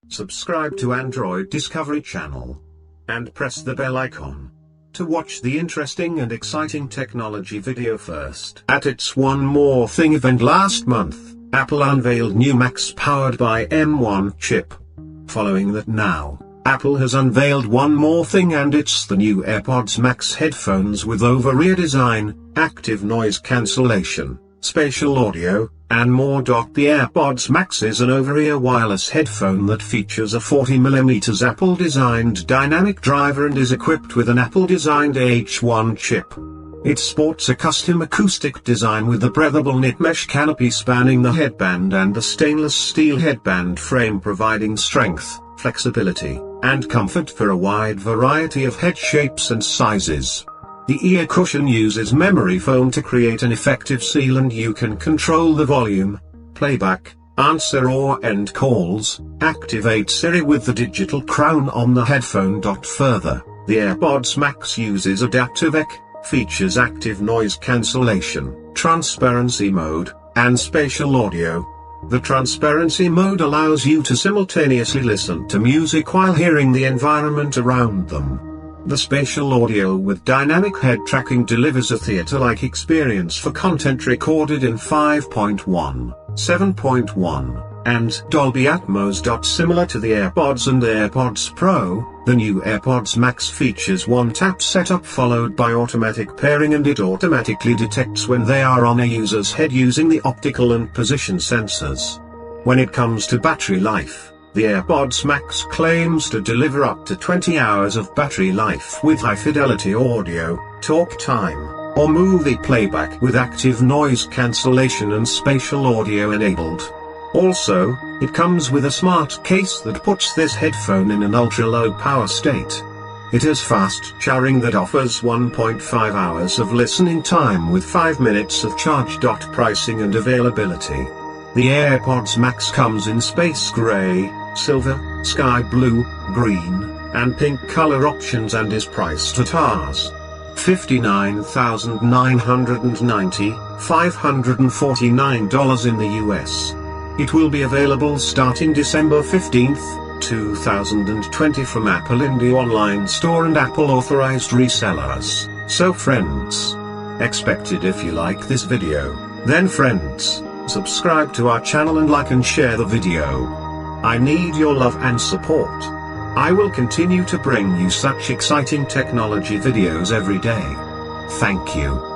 subscribe to Android Discovery Channel, and press the bell icon to watch the interesting and exciting technology video first. At its One More Thing event last month, Apple unveiled new Macs powered by M1 chip. Following that now, Apple has unveiled one more thing, and it's the new AirPods Max headphones with over-ear design, active noise cancellation, spatial audio, and more. The AirPods Max is an over-ear wireless headphone that features a 40mm Apple-designed dynamic driver and is equipped with an Apple-designed H1 chip. It sports a custom acoustic design with a breathable knit mesh canopy spanning the headband and a stainless steel headband frame providing strength, flexibility, and comfort for a wide variety of head shapes and sizes. The ear cushion uses memory foam to create an effective seal, and you can control the volume, playback, answer or end calls, activate Siri with the digital crown on the headphone. Further, the AirPods Max uses adaptive EQ, features active noise cancellation, transparency mode, and spatial audio. The transparency mode allows you to simultaneously listen to music while hearing the environment around them. The spatial audio with dynamic head tracking delivers a theater-like experience for content recorded in 5.1, 7.1, and Dolby Atmos. Similar to the AirPods and AirPods Pro, the new AirPods Max features one-tap setup followed by automatic pairing, and it automatically detects when they are on a user's head using the optical and position sensors. When it comes to battery life, the AirPods Max claims to deliver up to 20 hours of battery life with high-fidelity audio, talk time, or movie playback with active noise cancellation and spatial audio enabled. Also, it comes with a smart case that puts this headphone in an ultra-low power state. It has fast charging that offers 1.5 hours of listening time with 5 minutes of charge. Pricing and availability. The AirPods Max comes in space gray, silver, sky blue, green, and pink color options and is priced at Rs. $59,990, $549 in the US. It will be available starting December 15, 2020 from Apple India online store and Apple authorized resellers. So friends, expected if you like this video, then friends, subscribe to our channel and like and share the video. I need your love and support. I will continue to bring you such exciting technology videos every day. Thank you.